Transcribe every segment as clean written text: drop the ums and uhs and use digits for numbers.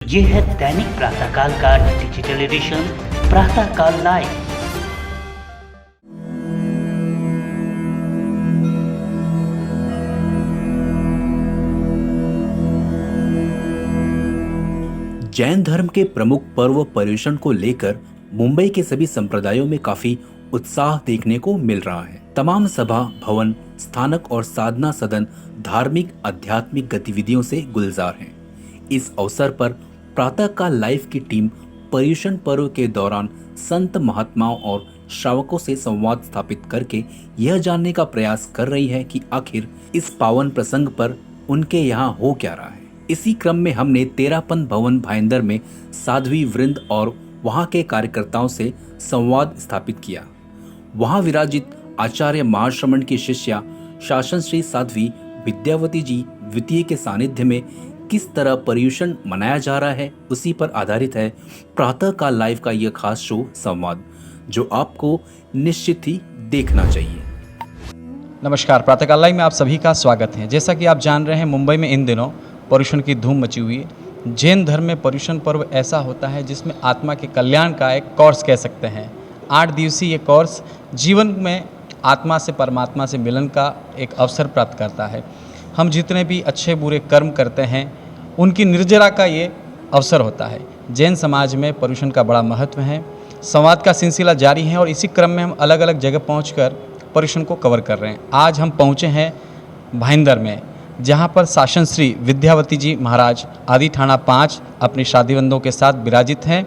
ये है दैनिक प्रातःकाल का डिजिटल एडिशन प्रातःकाल लाइव। जैन धर्म के प्रमुख पर्व पर्युषण को लेकर मुंबई के सभी संप्रदायों में काफी उत्साह देखने को मिल रहा है। तमाम सभा भवन, स्थानक और साधना सदन धार्मिक आध्यात्मिक गतिविधियों से गुलजार हैं। इस अवसर पर प्रातःकाल लाइव की टीम पर्युषण पर्व के दौरान संत महात्माओं और श्रावकों से संवाद स्थापित करके यह जानने का प्रयास कर रही है कि आखिर इस पावन प्रसंग पर उनके यहाँ हो क्या रहा है। इसी क्रम में हमने तेरापंथ भवन भाईंदर में साध्वी वृंद और वहाँ के कार्यकर्ताओं से संवाद स्थापित किया। वहाँ विराजित आचार्य महाश्रमण की शिष्या शासन श्री साध्वी विद्यावती जी द्वितीय के सानिध्य में किस तरह पर्युषण मनाया जा रहा है, उसी पर आधारित है प्रातःकाल लाइव का यह खास शो संवाद, जो आपको निश्चित ही देखना चाहिए। नमस्कार, प्रातःकाल लाइव में आप सभी का स्वागत है। जैसा कि आप जान रहे हैं, मुंबई में इन दिनों पर्युषण की धूम मची हुई है। जैन धर्म में पर्युषण पर्व ऐसा होता है जिसमें आत्मा के कल्याण का एक कोर्स कह सकते हैं। 8 दिवसीय ये कोर्स जीवन में आत्मा से परमात्मा से मिलन का एक अवसर प्राप्त करता है। हम जितने भी अच्छे बुरे कर्म करते हैं उनकी निर्जरा का ये अवसर होता है। जैन समाज में पर्युषण का बड़ा महत्व है। संवाद का सिलसिला जारी है और इसी क्रम में हम अलग अलग जगह पहुंचकर पर्युषण को कवर कर रहे हैं। आज हम पहुंचे हैं भाईंदर में, जहां पर शासन श्री विद्यावती जी महाराज आदि थाना 5 अपनी शादीवंदों के साथ विराजित हैं।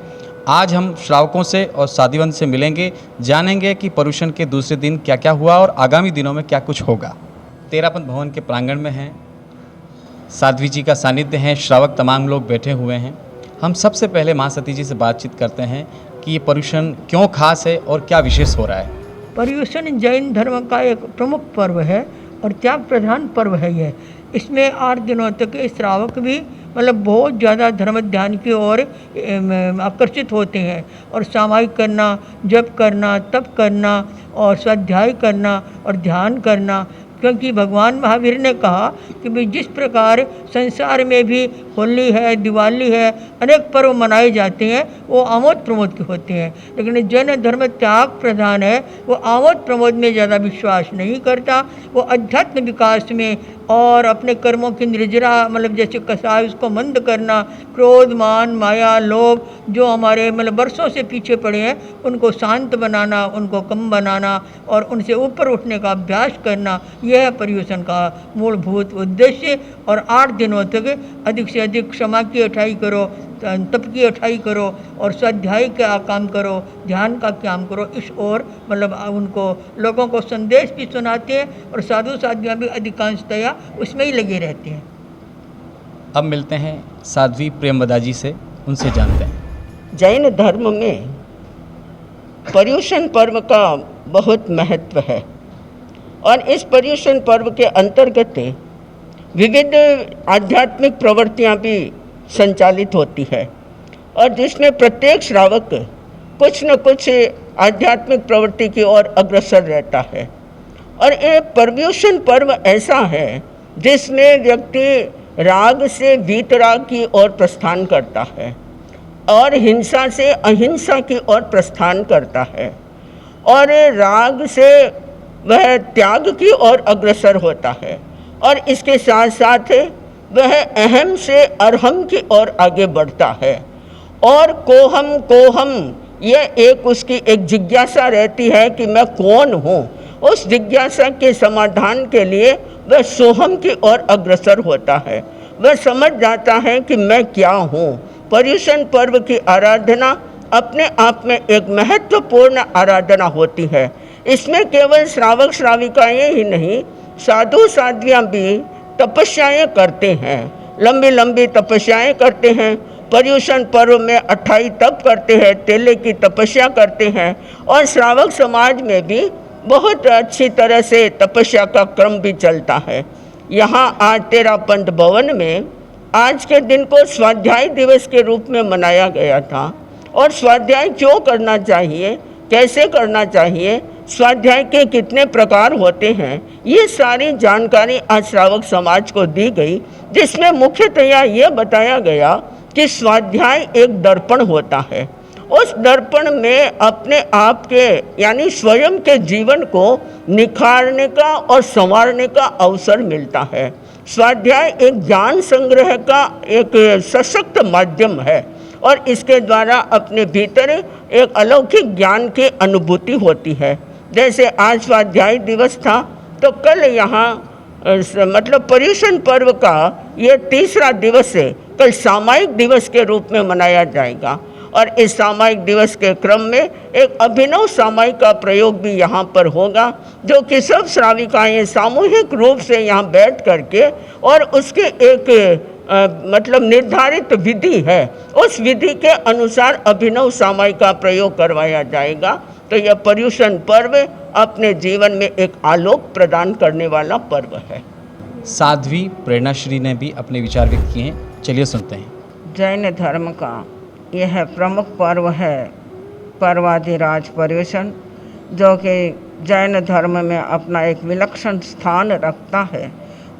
आज हम श्रावकों से और शादीवंद से मिलेंगे, जानेंगे कि पर्युषण के दूसरे दिन क्या क्या हुआ और आगामी दिनों में क्या कुछ होगा। तेरापंथ भवन के प्रांगण में हैं, साध्वी जी का सानिध्य है, श्रावक तमाम लोग बैठे हुए हैं। हम सबसे पहले माँ सती जी से बातचीत करते हैं कि ये पर्युषण क्यों खास है और क्या विशेष हो रहा है। पर्युषण जैन धर्म का एक प्रमुख पर्व है और त्याग प्रधान पर्व है ये। इसमें 8 दिनों तक श्रावक भी बहुत ज़्यादा धर्म ध्यान की ओर आकर्षित होते हैं और सामायिक करना, जप करना, तप करना और स्वाध्याय करना और ध्यान करना। क्योंकि भगवान महावीर ने कहा कि भाई जिस प्रकार संसार में भी होली है, दिवाली है, अनेक पर्व मनाए जाते हैं, वो आमोद प्रमोद के होते हैं, लेकिन जैन धर्म त्याग प्रधान है। वो आमोद प्रमोद में ज़्यादा विश्वास नहीं करता। वो अध्यात्म विकास में और अपने कर्मों की निर्जरा जैसे कसाय उसको मंद करना, क्रोध मान माया लोभ जो हमारे वर्षों से पीछे पड़े हैं उनको शांत बनाना, उनको कम बनाना और उनसे ऊपर उठने का अभ्यास करना, यह है पर्युषण का मूलभूत उद्देश्य। और 8 दिनों तक अधिक से अधिक क्षमा की अठाई करो, तप की अठाई करो और स्वाध्याय का काम करो, ध्यान का काम करो। इस ओर उनको लोगों को संदेश भी सुनाते हैं और साधु साध्वियाँ भी अधिकांशतया उसमें ही लगे रहते हैं। अब मिलते हैं साध्वी प्रेमवदा जी से, उनसे जानते हैं। जैन धर्म में पर्युषण पर्व का बहुत महत्व है और इस पर्युषण पर्व के अंतर्गत विविध आध्यात्मिक प्रवृत्तियां भी संचालित होती है और जिसमें प्रत्येक श्रावक कुछ न कुछ आध्यात्मिक प्रवृत्ति की ओर अग्रसर रहता है। और ये पर्युषण पर्व ऐसा है जिसमें व्यक्ति राग से वीतराग की ओर प्रस्थान करता है और हिंसा से अहिंसा की ओर प्रस्थान करता है और राग से वह त्याग की ओर अग्रसर होता है और इसके साथ साथ वह अहम से अरहम की ओर आगे बढ़ता है। और कोहम यह उसकी एक जिज्ञासा रहती है कि मैं कौन हूँ। उस जिज्ञासा के समाधान के लिए वह सोहम की ओर अग्रसर होता है। वह समझ जाता है कि मैं क्या हूँ। पर्युषण पर्व की आराधना अपने आप में एक महत्वपूर्ण आराधना होती है। इसमें केवल श्रावक श्राविकाएँ ही नहीं, साधु साध्वियाँ भी तपस्याएँ करते हैं, लंबी लंबी तपस्याएँ करते हैं। पर्युषण पर्व में 28 तप करते हैं, तेले की तपस्या करते हैं और श्रावक समाज में भी बहुत अच्छी तरह से तपस्या का क्रम भी चलता है। यहाँ आज तेरापंथ भवन में आज के दिन को स्वाध्याय दिवस के रूप में मनाया गया था। और स्वाध्याय क्यों करना चाहिए, कैसे करना चाहिए, स्वाध्याय के कितने प्रकार होते हैं, ये सारी जानकारी आज श्रावक समाज को दी गई, जिसमें मुख्यतया ये बताया गया कि स्वाध्याय एक दर्पण होता है। उस दर्पण में अपने आप के यानी स्वयं के जीवन को निखारने का और संवारने का अवसर मिलता है। स्वाध्याय एक ज्ञान संग्रह का एक सशक्त माध्यम है और इसके द्वारा अपने भीतर एक अलौकिक ज्ञान की अनुभूति होती है। जैसे आज स्वाध्याय दिवस था तो कल यहाँ मतलब पर्युषण पर्व का ये तीसरा दिवस है, कल सामायिक दिवस के रूप में मनाया जाएगा और इस सामायिक दिवस के क्रम में एक अभिनव सामायिक का प्रयोग भी यहाँ पर होगा, जो कि सब श्राविकाएँ सामूहिक रूप से यहाँ बैठ करके और उसके एक मतलब निर्धारित विधि है, उस विधि के अनुसार अभिनव सामायिक का प्रयोग करवाया जाएगा। तो यह पर्युषण पर्व अपने जीवन में एक आलोक प्रदान करने वाला पर्व है। साध्वी प्रेरणाश्री ने भी अपने विचार व्यक्त किए हैं, चलिए सुनते हैं। जैन धर्म का यह प्रमुख पर्व है पर्वाधिराज पर्युषण, जो कि जैन धर्म में अपना एक विलक्षण स्थान रखता है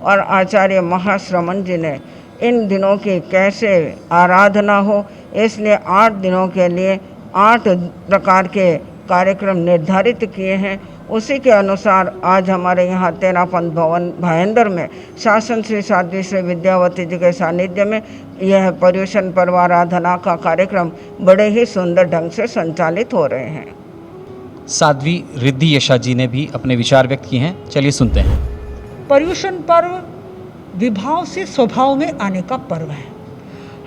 और आचार्य महाश्रमण जी ने इन दिनों की कैसे आराधना हो, इसलिए 8 दिनों के लिए 8 प्रकार के कार्यक्रम निर्धारित किए हैं। उसी के अनुसार आज हमारे यहाँ तेरापंथ भवन भायंदर में शासन श्री साध्वी श्री विद्यावती जी के सानिध्य में यह पर्युषण पर्व आराधना का कार्यक्रम बड़े ही सुंदर ढंग से संचालित हो रहे हैं। साध्वी रिद्धि यशा जी ने भी अपने विचार व्यक्त किए हैं, चलिए सुनते हैं। पर्युषण पर्व विभाव से स्वभाव में आने का पर्व है।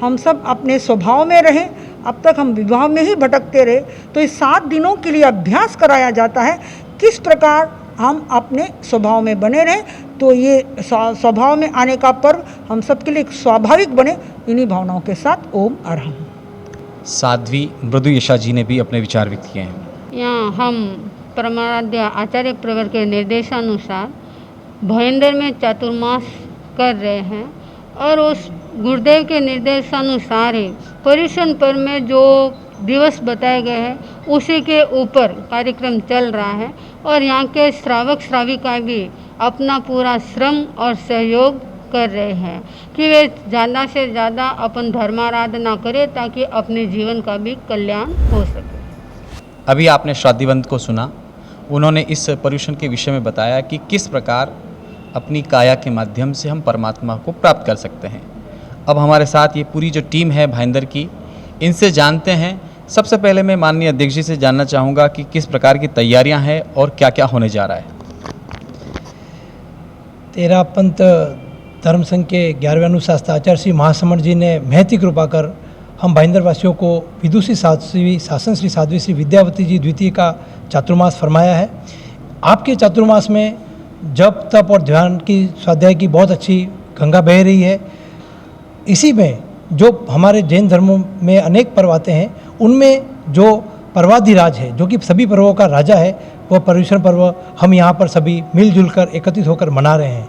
हम सब अपने स्वभाव में रहें, अब तक हम विभाव में ही भटकते रहे, तो इस 7 दिनों के लिए अभ्यास कराया जाता है किस प्रकार हम अपने स्वभाव में बने रहें, तो ये स्वभाव में आने का पर्व हम सब के लिए स्वाभाविक बने। इन्हीं भावनाओं के साथ ओम अरहम। साध्वी मृदु यशा जी ने भी अपने विचार व्यक्त किए हैं। यहाँ हम परमाराध्य आचार्य प्रवर के निर्देशानुसार भायंदर में चातुर्मास कर रहे हैं और उस गुरुदेव के निर्देशानुसार ही पर्युषण पर्व में जो दिवस बताए गए हैं उसी के ऊपर कार्यक्रम चल रहा है और यहाँ के श्रावक श्राविका भी अपना पूरा श्रम और सहयोग कर रहे हैं कि वे ज़्यादा से ज़्यादा अपन धर्माराधना करें ताकि अपने जीवन का भी कल्याण हो सके। अभी आपने श्राद्धिवंत को सुना, उन्होंने इस पर्युषण के विषय में बताया कि किस प्रकार अपनी काया के माध्यम से हम परमात्मा को प्राप्त कर सकते हैं। अब हमारे साथ ये पूरी जो टीम है भाईंदर की, इनसे जानते हैं। सबसे पहले मैं माननीय अध्यक्ष जी से जानना चाहूँगा कि किस प्रकार की तैयारियां हैं और क्या क्या होने जा रहा है। तेरापंथ धर्म संघ के 11वें अनुशासन आचार्य श्री महाश्रमण जी ने महती कृपा कर हम भाईंदर वासियों को विदुषी साध्वी शासन श्री साध्वी श्री विद्यावती जी द्वितीय का चातुर्मास फरमाया है। आपके चातुर्मास में जप तप और ध्यान की स्वाध्याय की बहुत अच्छी गंगा बह रही है। इसी में जो हमारे जैन धर्मों में अनेक पर्व आते हैं, उनमें जो पर्वाधिराज है, जो कि सभी पर्वों का राजा है, वह पर्युषण पर्व हम यहाँ पर सभी मिलजुल कर एकत्रित होकर मना रहे हैं।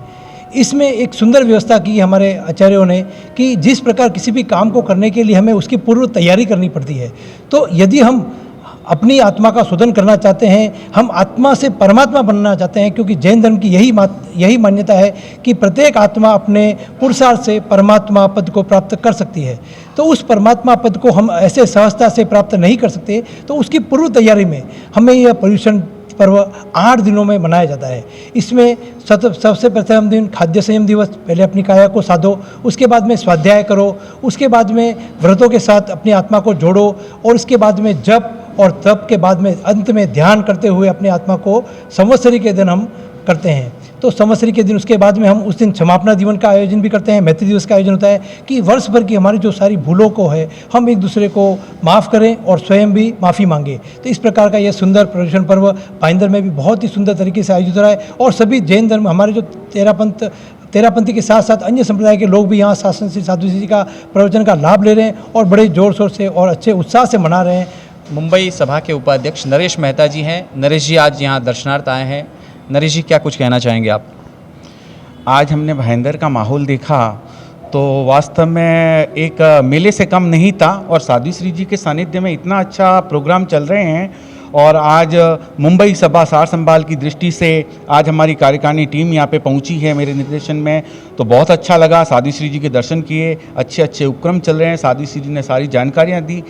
इसमें एक सुंदर व्यवस्था की हमारे आचार्यों ने कि जिस प्रकार किसी भी काम को करने के लिए हमें उसकी पूर्व तैयारी करनी पड़ती है, तो यदि हम अपनी आत्मा का शोधन करना चाहते हैं, हम आत्मा से परमात्मा बनना चाहते हैं, क्योंकि जैन धर्म की यही मान्यता है कि प्रत्येक आत्मा अपने पुरुषार्थ से परमात्मा पद को प्राप्त कर सकती है। तो उस परमात्मा पद को हम ऐसे सहजता से प्राप्त नहीं कर सकते, तो उसकी पूर्व तैयारी में हमें यह पर्युषण पर्व 8 दिनों में मनाया जाता है। इसमें सबसे प्रथम दिन खाद्य संयम दिवस, पहले अपनी काया को साधो, उसके बाद में स्वाध्याय करो, उसके बाद में व्रतों के साथ अपनी आत्मा को जोड़ो और उसके बाद में जप और तप के बाद में अंत में ध्यान करते हुए अपनी आत्मा को संवत्सरी के दिन हम करते हैं। तो संवत्सरी के दिन उसके बाद में हम उस दिन क्षमापना दिवस का आयोजन भी करते हैं, मैत्री दिवस का आयोजन होता है कि वर्ष भर की हमारी जो सारी भूलों को है हम एक दूसरे को माफ़ करें और स्वयं भी माफ़ी मांगे। तो इस प्रकार का यह सुंदर पर्युषण पर्व भाईंदर में भी बहुत ही सुंदर तरीके से आयोजित हो रहा है और सभी जैन धर्म हमारे जो तेरापंथी के साथ साथ अन्य संप्रदाय के लोग भी यहाँ शासन श्री साध्वी जी का प्रवचन का लाभ ले रहे हैं और बड़े जोर शोर से और अच्छे उत्साह से मना रहे हैं। मुंबई सभा के उपाध्यक्ष नरेश मेहता जी हैं। नरेश जी आज यहाँ दर्शनार्थ आए हैं। नरेश जी क्या कुछ कहना चाहेंगे आप? आज हमने भाईंदर का माहौल देखा तो वास्तव में एक मेले से कम नहीं था और साध्वी श्री जी के सानिध्य में इतना अच्छा प्रोग्राम चल रहे हैं और आज मुंबई सभा सार संभाल की दृष्टि से आज हमारी कार्यकारिणी टीम यहाँ पे पहुँची है मेरे निर्देशन में, तो बहुत अच्छा लगा। साध्वी श्री जी के दर्शन किए, अच्छे अच्छे उपक्रम चल रहे हैं, साध्वी श्री जी ने सारी जानकारियाँ दी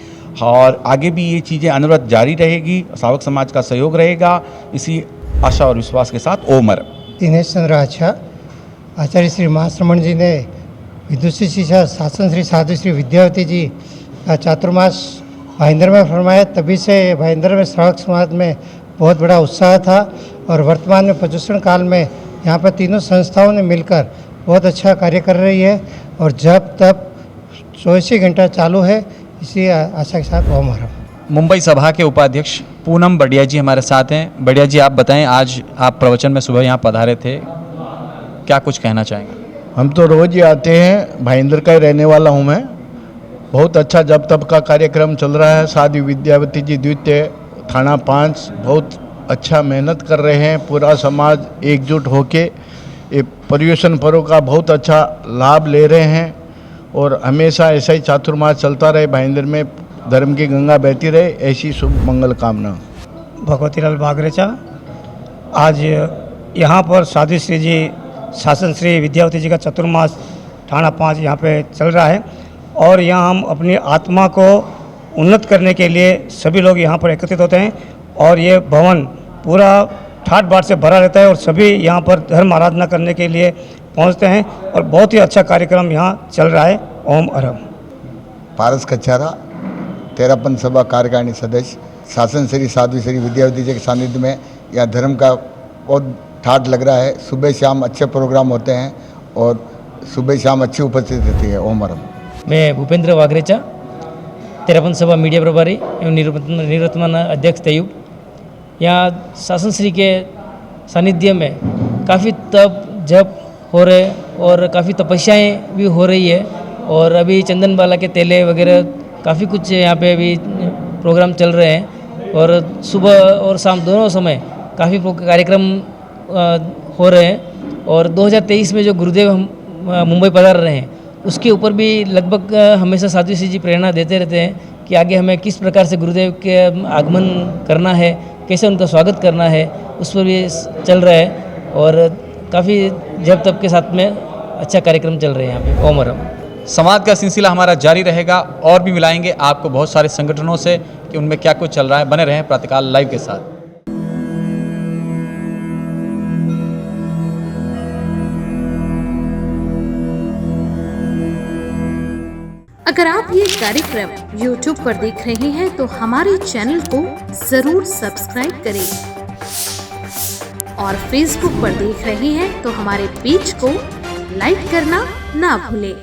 और आगे भी ये चीज़ें अनवरत जारी रहेगी, सावक समाज का सहयोग रहेगा, इसी आशा और विश्वास के साथ ओम हर। दिनेश चंद्र आचार्य श्री महाश्रमण जी ने विदुषी शिक्षा शासन श्री साध्वी श्री विद्यावती जी का चातुर्मास भाईंदर में फरमाया, तभी से भाईंदर में श्रावक समाज में बहुत बड़ा उत्साह था और वर्तमान में प्रदूषण काल में यहाँ पर तीनों संस्थाओं ने मिलकर बहुत अच्छा कार्य कर रही है और जब तब 24 घंटा चालू है, इसी आशा के साथ ओम हर। मुंबई सभा के उपाध्यक्ष पूनम बढ़िया जी हमारे साथ हैं। बढ़िया जी, आप बताएं, आज आप प्रवचन में सुबह यहाँ पधारे थे, क्या कुछ कहना चाहेंगे? हम तो रोज़ ही आते हैं, भाईंदर का ही रहने वाला हूँ मैं। बहुत अच्छा जब तब का कार्यक्रम चल रहा है। साध्वी विद्यावती जी द्वितीय थाना 5 बहुत अच्छा मेहनत कर रहे हैं, पूरा समाज एकजुट होके ये पर्युषण पर्व का बहुत अच्छा लाभ ले रहे हैं और हमेशा ऐसा ही चातुर्मास चलता रहे, भाईंदर में धर्म की गंगा बहती रहे, ऐसी शुभ मंगल कामना। भगवतीलाल बागरेचा, आज यहाँ पर साध्वी श्री जी शासन श्री विद्यावती जी का चतुर्मास थाना 5 यहाँ पे चल रहा है और यहाँ हम अपनी आत्मा को उन्नत करने के लिए सभी लोग यहाँ पर एकत्रित होते हैं और ये भवन पूरा ठाट बाट से भरा रहता है और सभी यहाँ पर धर्म आराधना करने के लिए पहुँचते हैं और बहुत ही अच्छा कार्यक्रम यहाँ चल रहा है। ओम हर। पारस कच्छारा, तेरापन सभा कार्यकारिणी सदस्य, शासन श्री साध्वी श्री विद्यावती जी के सानिध्य में यहाँ धर्म का बहुत ठाट लग रहा है। सुबह शाम अच्छे प्रोग्राम होते हैं और सुबह शाम अच्छी उपस्थिति रहती है। ओम हर। मैं भूपेंद्र वागरेचा, तेरापन सभा मीडिया प्रभारी एवं निवर्तमान अध्यक्ष तैयूब। यहाँ शासन श्री के सानिध्य में काफ़ी तप जप हो रहे और काफ़ी तपस्याएं भी हो रही है और अभी चंदन बाला के तेले वगैरह काफ़ी कुछ यहाँ पे अभी प्रोग्राम चल रहे हैं और सुबह और शाम दोनों समय काफ़ी कार्यक्रम हो रहे हैं और 2023 में जो गुरुदेव हम मुंबई पधार रहे हैं उसके ऊपर भी लगभग हमेशा साध्वी श्री जी प्रेरणा देते रहते हैं कि आगे हमें किस प्रकार से गुरुदेव के आगमन करना है, कैसे उनका स्वागत करना है, उस पर भी चल रहा है और काफ़ी जब तब के साथ में अच्छा कार्यक्रम चल रहे हैं यहाँ पे। ओम हर। संवाद का सिलसिला हमारा जारी रहेगा और भी मिलाएंगे आपको बहुत सारे संगठनों से कि उनमें क्या कुछ चल रहा है। बने रहें प्रातःकाल लाइव के साथ। अगर आप ये कार्यक्रम YouTube पर देख रहे हैं तो हमारे चैनल को जरूर सब्सक्राइब करें और Facebook पर देख रहे हैं तो हमारे पेज को लाइक करना ना भूलें।